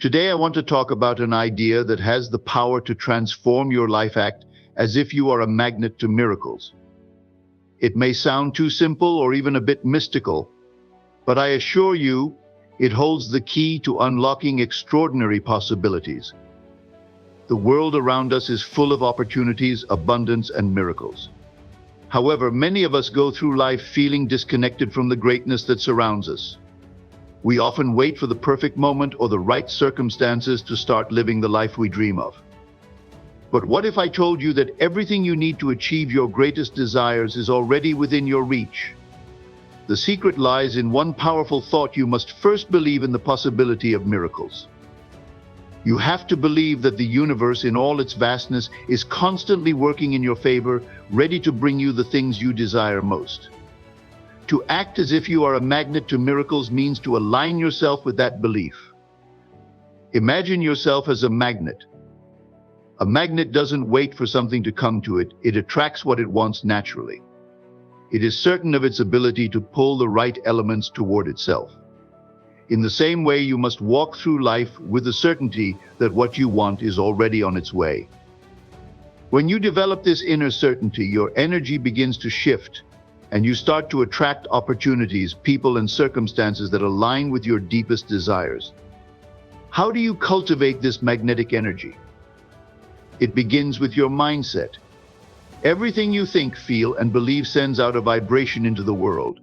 Today, I want to talk about an idea that has the power to transform your life. Act as if you are a magnet to miracles. It may sound too simple or even a bit mystical, but I assure you, it holds the key to unlocking extraordinary possibilities. The world around us is full of opportunities, abundance, and miracles. However, many of us go through life feeling disconnected from the greatness that surrounds us. We often wait for the perfect moment or the right circumstances to start living the life we dream of. But what if I told you that everything you need to achieve your greatest desires is already within your reach? The secret lies in one powerful thought: you must first believe in the possibility of miracles. You have to believe that the universe in all its vastness is constantly working in your favor, ready to bring you the things you desire most. To act as if you are a magnet to miracles means to align yourself with that belief. Imagine yourself as a magnet. A magnet doesn't wait for something to come to it, it attracts what it wants naturally. It is certain of its ability to pull the right elements toward itself. In the same way, you must walk through life with the certainty that what you want is already on its way. When you develop this inner certainty, your energy begins to shift, and you start to attract opportunities, people, and circumstances that align with your deepest desires. How do you cultivate this magnetic energy? It begins with your mindset. Everything you think, feel, and believe sends out a vibration into the world.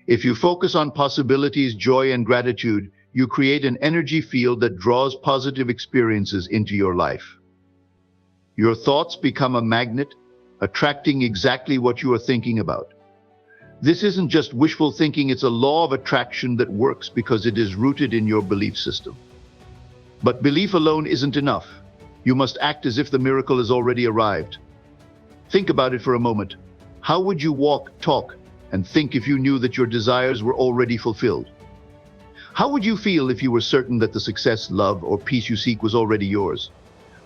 If you focus on possibilities, joy, and gratitude, you create an energy field that draws positive experiences into your life. Your thoughts become a magnet, attracting exactly what you are thinking about. This isn't just wishful thinking, it's a law of attraction that works because it is rooted in your belief system. But belief alone isn't enough. You must act as if the miracle has already arrived. Think about it for a moment. How would you walk, talk, and think if you knew that your desires were already fulfilled? How would you feel if you were certain that the success, love, or peace you seek was already yours?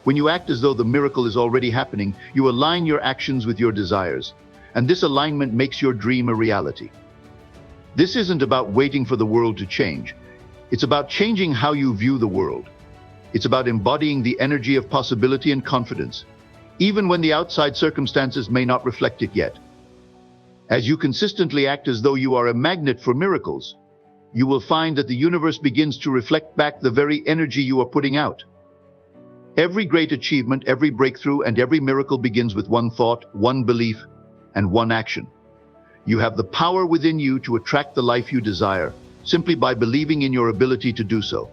When you act as though the miracle is already happening, you align your actions with your desires, and this alignment makes your dream a reality. This isn't about waiting for the world to change. It's about changing how you view the world. It's about embodying the energy of possibility and confidence, even when the outside circumstances may not reflect it yet. As you consistently act as though you are a magnet for miracles, you will find that the universe begins to reflect back the very energy you are putting out. Every great achievement, every breakthrough, and every miracle begins with one thought, one belief, and one action. You have the power within you to attract the life you desire, simply by believing in your ability to do so.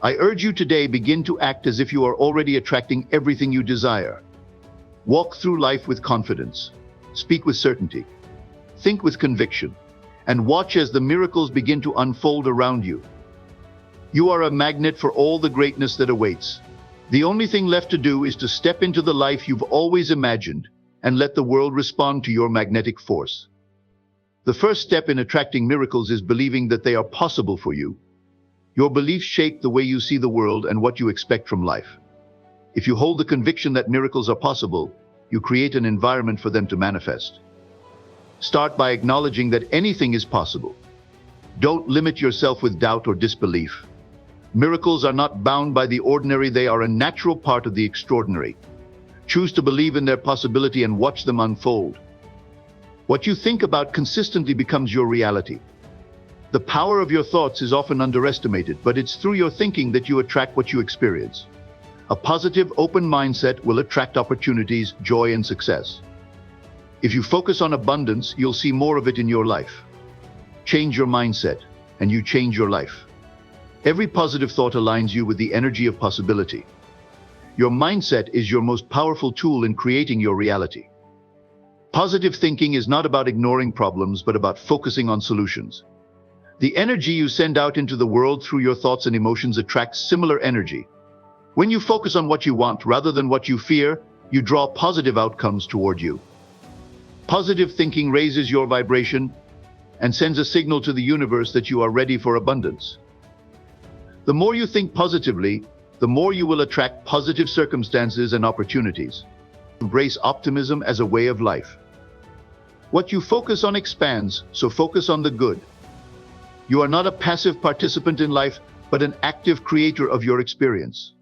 I urge you today, begin to act as if you are already attracting everything you desire. Walk through life with confidence. Speak with certainty. Think with conviction. And watch as the miracles begin to unfold around you. You are a magnet for all the greatness that awaits. The only thing left to do is to step into the life you've always imagined and let the world respond to your magnetic force. The first step in attracting miracles is believing that they are possible for you. Your beliefs shape the way you see the world and what you expect from life. If you hold the conviction that miracles are possible, you create an environment for them to manifest. Start by acknowledging that anything is possible. Don't limit yourself with doubt or disbelief. Miracles are not bound by the ordinary, they are a natural part of the extraordinary. Choose to believe in their possibility and watch them unfold. What you think about consistently becomes your reality. The power of your thoughts is often underestimated, but it's through your thinking that you attract what you experience. A positive, open mindset will attract opportunities, joy, and success. If you focus on abundance, you'll see more of it in your life. Change your mindset, and you change your life. Every positive thought aligns you with the energy of possibility. Your mindset is your most powerful tool in creating your reality. Positive thinking is not about ignoring problems, but about focusing on solutions. The energy you send out into the world through your thoughts and emotions attracts similar energy. When you focus on what you want rather than what you fear, you draw positive outcomes toward you. Positive thinking raises your vibration and sends a signal to the universe that you are ready for abundance. The more you think positively, the more you will attract positive circumstances and opportunities. Embrace optimism as a way of life. What you focus on expands, so focus on the good. You are not a passive participant in life, but an active creator of your experience.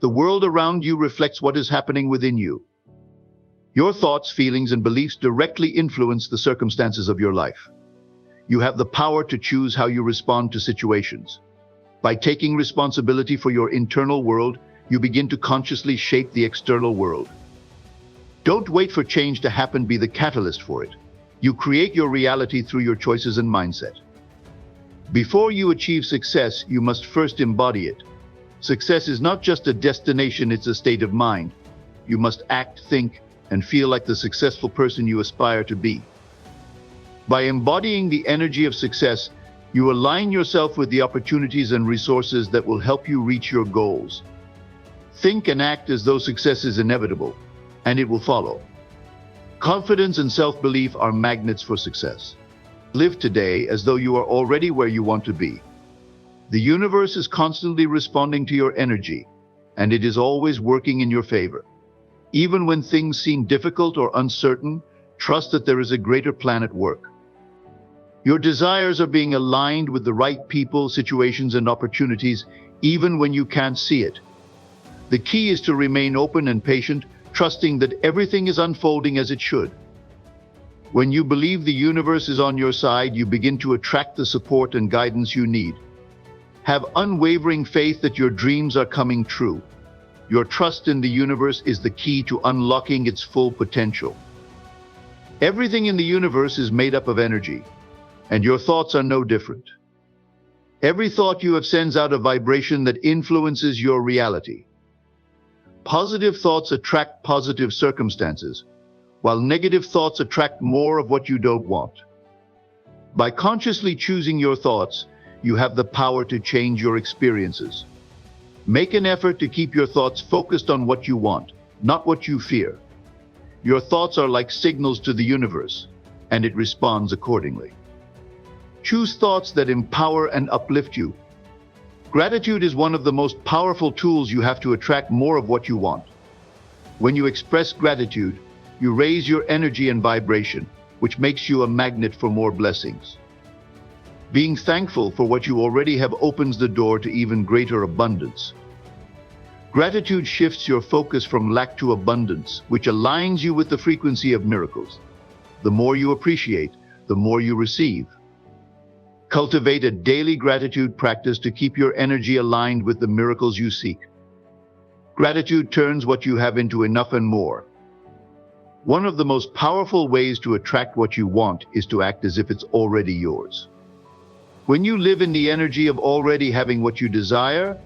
The world around you reflects what is happening within you. Your thoughts, feelings, and beliefs directly influence the circumstances of your life. You have the power to choose how you respond to situations. By taking responsibility for your internal world, you begin to consciously shape the external world. Don't wait for change to happen, be the catalyst for it. You create your reality through your choices and mindset. Before you achieve success, you must first embody it. Success is not just a destination, it's a state of mind. You must act, think, and feel like the successful person you aspire to be. By embodying the energy of success, you align yourself with the opportunities and resources that will help you reach your goals. Think and act as though success is inevitable, and it will follow. Confidence and self-belief are magnets for success. Live today as though you are already where you want to be. The universe is constantly responding to your energy, and it is always working in your favor. Even when things seem difficult or uncertain, trust that there is a greater plan at work. Your desires are being aligned with the right people, situations, and opportunities, even when you can't see it. The key is to remain open and patient, trusting that everything is unfolding as it should. When you believe the universe is on your side, you begin to attract the support and guidance you need. Have unwavering faith that your dreams are coming true. Your trust in the universe is the key to unlocking its full potential. Everything in the universe is made up of energy, and your thoughts are no different. Every thought you have sends out a vibration that influences your reality. Positive thoughts attract positive circumstances, while negative thoughts attract more of what you don't want. By consciously choosing your thoughts, you have the power to change your experiences. Make an effort to keep your thoughts focused on what you want, not what you fear. Your thoughts are like signals to the universe, and it responds accordingly. Choose thoughts that empower and uplift you. Gratitude is one of the most powerful tools you have to attract more of what you want. When you express gratitude, you raise your energy and vibration, which makes you a magnet for more blessings. Being thankful for what you already have opens the door to even greater abundance. Gratitude shifts your focus from lack to abundance, which aligns you with the frequency of miracles. The more you appreciate, the more you receive. Cultivate a daily gratitude practice to keep your energy aligned with the miracles you seek. Gratitude turns what you have into enough and more. One of the most powerful ways to attract what you want is to act as if it's already yours. When you live in the energy of already having what you desire,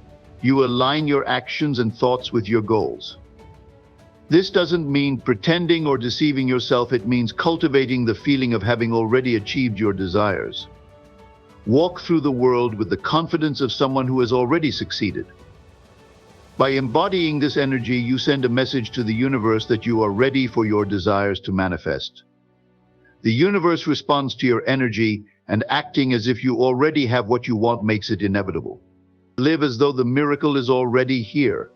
you align your actions and thoughts with your goals. This doesn't mean pretending or deceiving yourself, it means cultivating the feeling of having already achieved your desires. Walk through the world with the confidence of someone who has already succeeded. By embodying this energy, you send a message to the universe that you are ready for your desires to manifest. The universe responds to your energy, and acting as if you already have what you want makes it inevitable. Live as though the miracle is already here.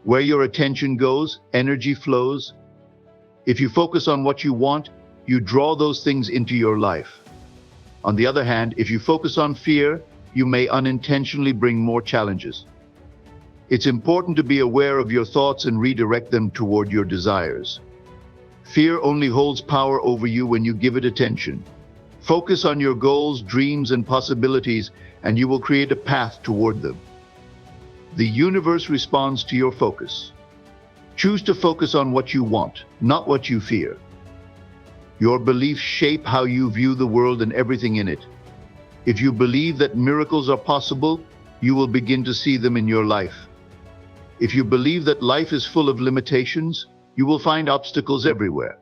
Where your attention goes, energy flows. If you focus on what you want, you draw those things into your life. On the other hand, if you focus on fear, you may unintentionally bring more challenges. It's important to be aware of your thoughts and redirect them toward your desires. Fear only holds power over you when you give it attention. Focus on your goals, dreams, and possibilities, and you will create a path toward them. The universe responds to your focus. Choose to focus on what you want, not what you fear. Your beliefs shape how you view the world and everything in it. If you believe that miracles are possible, you will begin to see them in your life. If you believe that life is full of limitations, you will find obstacles everywhere.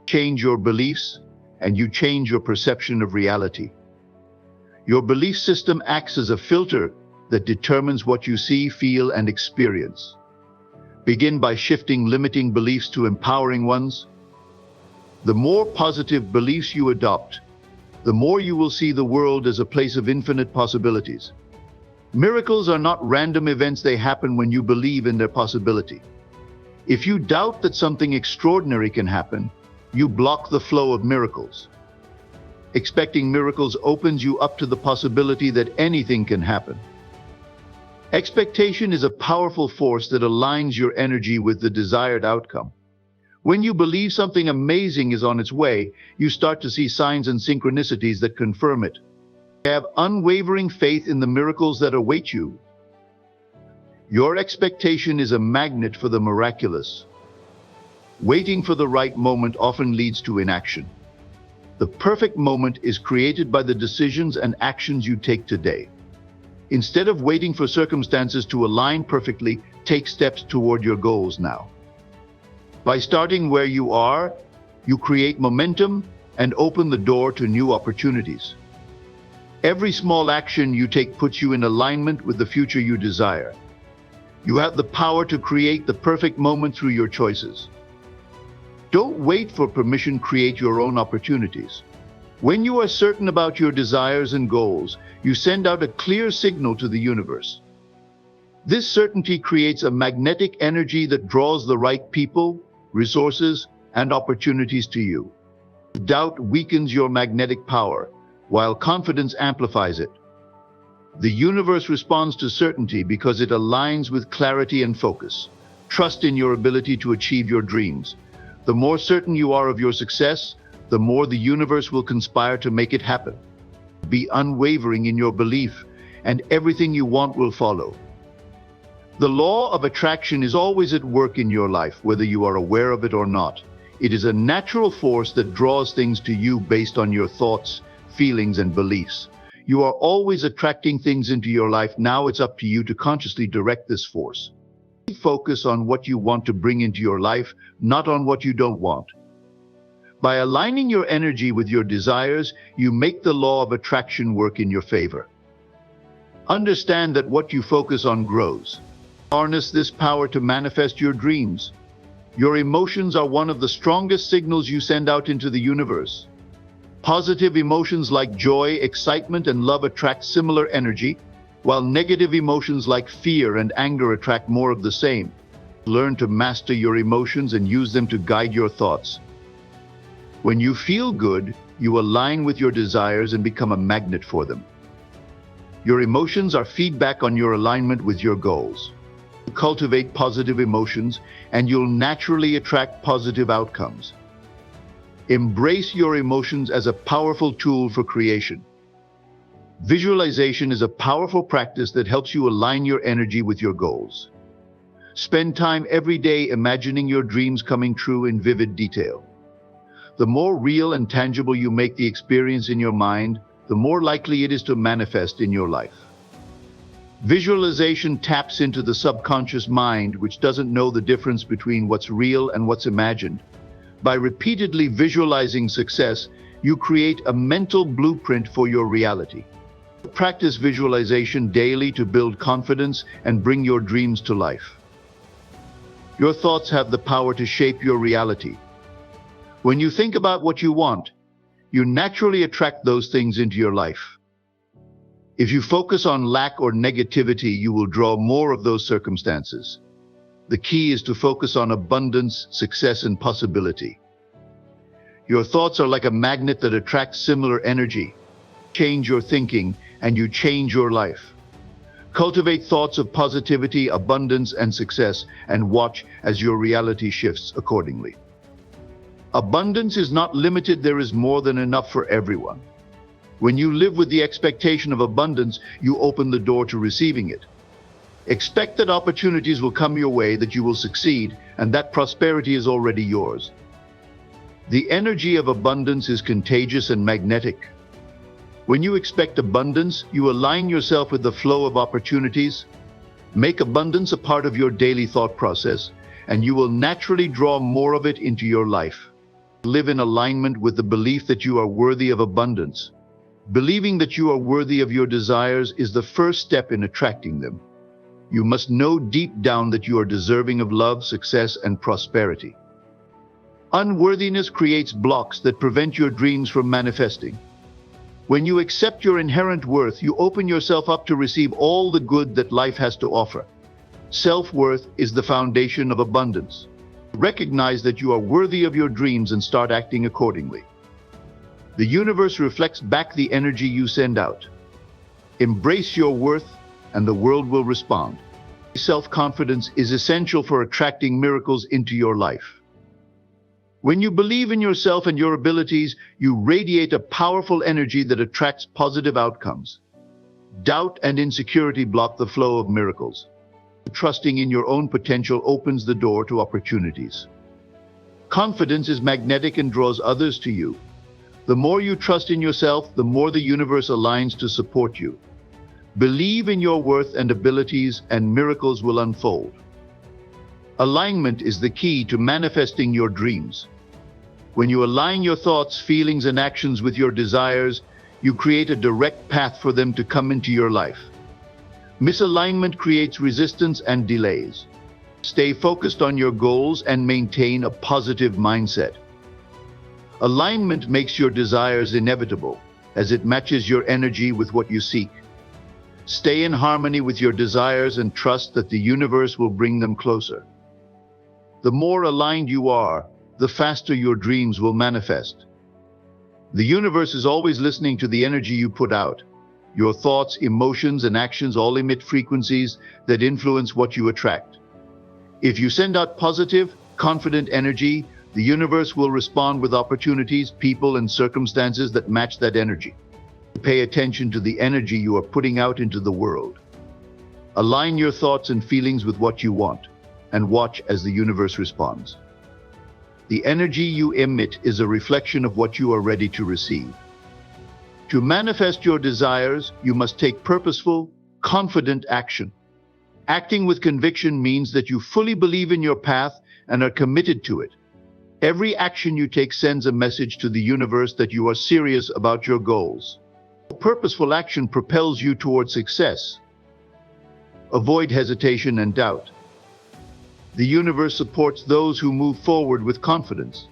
Change your beliefs, and you change your perception of reality. Your belief system acts as a filter that determines what you see, feel, and experience. Begin by shifting limiting beliefs to empowering ones. The more positive beliefs you adopt, the more you will see the world as a place of infinite possibilities. Miracles are not random events, they happen when you believe in their possibility. If you doubt that something extraordinary can happen, you block the flow of miracles. Expecting miracles opens you up to the possibility that anything can happen. Expectation is a powerful force that aligns your energy with the desired outcome. When you believe something amazing is on its way, you start to see signs and synchronicities that confirm it. Have unwavering faith in the miracles that await you. Your expectation is a magnet for the miraculous. Waiting for the right moment often leads to inaction. The perfect moment is created by the decisions and actions you take today. Instead of waiting for circumstances to align perfectly, take steps toward your goals now. By starting where you are, you create momentum and open the door to new opportunities. Every small action you take puts you in alignment with the future you desire. You have the power to create the perfect moment through your choices. Don't wait for permission, create your own opportunities. When you are certain about your desires and goals, you send out a clear signal to the universe. This certainty creates a magnetic energy that draws the right people, resources, and opportunities to you. Doubt weakens your magnetic power, while confidence amplifies it. The universe responds to certainty because it aligns with clarity and focus. Trust in your ability to achieve your dreams. The more certain you are of your success, the more the universe will conspire to make it happen. Be unwavering in your belief, and everything you want will follow. The law of attraction is always at work in your life, whether you are aware of it or not. It is a natural force that draws things to you based on your thoughts, feelings, and beliefs. You are always attracting things into your life. Now it's up to you to consciously direct this force. Focus on what you want to bring into your life, not on what you don't want. By aligning your energy with your desires, you make the law of attraction work in your favor. Understand that what you focus on grows. Harness this power to manifest your dreams. Your emotions are one of the strongest signals you send out into the universe. Positive emotions like joy, excitement, and love attract similar energy, while negative emotions like fear and anger attract more of the same. Learn to master your emotions and use them to guide your thoughts. When you feel good, you align with your desires and become a magnet for them. Your emotions are feedback on your alignment with your goals. Cultivate positive emotions, and you'll naturally attract positive outcomes. Embrace your emotions as a powerful tool for creation. Visualization is a powerful practice that helps you align your energy with your goals. Spend time every day imagining your dreams coming true in vivid detail. The more real and tangible you make the experience in your mind, the more likely it is to manifest in your life. Visualization taps into the subconscious mind, which doesn't know the difference between what's real and what's imagined. By repeatedly visualizing success, you create a mental blueprint for your reality. Practice visualization daily to build confidence and bring your dreams to life. Your thoughts have the power to shape your reality. When you think about what you want, you naturally attract those things into your life. If you focus on lack or negativity, you will draw more of those circumstances. The key is to focus on abundance, success, and possibility. Your thoughts are like a magnet that attracts similar energy. Change your thinking, and you change your life. Cultivate thoughts of positivity, abundance, and success, and watch as your reality shifts accordingly. Abundance is not limited. There is more than enough for everyone. When you live with the expectation of abundance, you open the door to receiving it. Expect that opportunities will come your way, that you will succeed, and that prosperity is already yours. The energy of abundance is contagious and magnetic. When you expect abundance, you align yourself with the flow of opportunities. Make abundance a part of your daily thought process, and you will naturally draw more of it into your life. Live in alignment with the belief that you are worthy of abundance. Believing that you are worthy of your desires is the first step in attracting them. You must know deep down that you are deserving of love, success, and prosperity. Unworthiness creates blocks that prevent your dreams from manifesting. When you accept your inherent worth, you open yourself up to receive all the good that life has to offer. Self-worth is the foundation of abundance. Recognize that you are worthy of your dreams and start acting accordingly. The universe reflects back the energy you send out. Embrace your worth, and the world will respond. Self-confidence is essential for attracting miracles into your life. When you believe in yourself and your abilities, you radiate a powerful energy that attracts positive outcomes. Doubt and insecurity block the flow of miracles. Trusting in your own potential opens the door to opportunities. Confidence is magnetic and draws others to you. The more you trust in yourself, the more the universe aligns to support you. Believe in your worth and abilities, and miracles will unfold. Alignment is the key to manifesting your dreams. When you align your thoughts, feelings, and actions with your desires, you create a direct path for them to come into your life. Misalignment creates resistance and delays. Stay focused on your goals and maintain a positive mindset. Alignment makes your desires inevitable, as it matches your energy with what you seek. Stay in harmony with your desires and trust that the universe will bring them closer. The more aligned you are, the faster your dreams will manifest. The universe is always listening to the energy you put out. Your thoughts, emotions, and actions all emit frequencies that influence what you attract. If you send out positive, confident energy, the universe will respond with opportunities, people, and circumstances that match that energy. Pay attention to the energy you are putting out into the world. Align your thoughts and feelings with what you want, and watch as the universe responds. The energy you emit is a reflection of what you are ready to receive. To manifest your desires, you must take purposeful, confident action. Acting with conviction means that you fully believe in your path and are committed to it. Every action you take sends a message to the universe that you are serious about your goals. Purposeful action propels you towards success. Avoid hesitation and doubt. The universe supports those who move forward with confidence.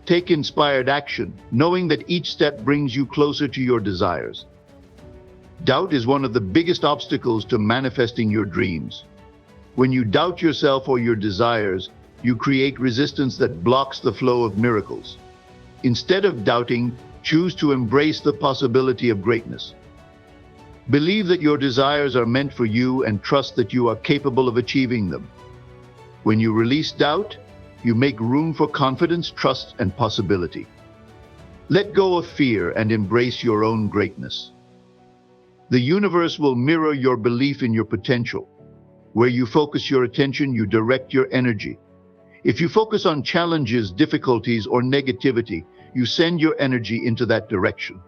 Take inspired action, knowing that each step brings you closer to your desires. Doubt is one of the biggest obstacles to manifesting your dreams. When you doubt yourself or your desires, you create resistance that blocks the flow of miracles. Instead of doubting, choose to embrace the possibility of greatness. Believe that your desires are meant for you and trust that you are capable of achieving them. When you release doubt, you make room for confidence, trust, and possibility. Let go of fear and embrace your own greatness. The universe will mirror your belief in your potential. Where you focus your attention, you direct your energy. If you focus on challenges, difficulties, or negativity, you send your energy into that direction.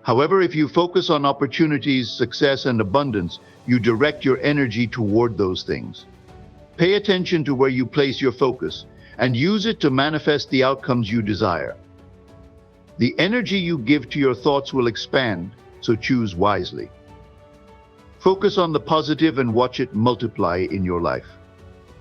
However, if you focus on opportunities, success, and abundance, you direct your energy toward those things. Pay attention to where you place your focus and use it to manifest the outcomes you desire. The energy you give to your thoughts will expand, so choose wisely. Focus on the positive and watch it multiply in your life.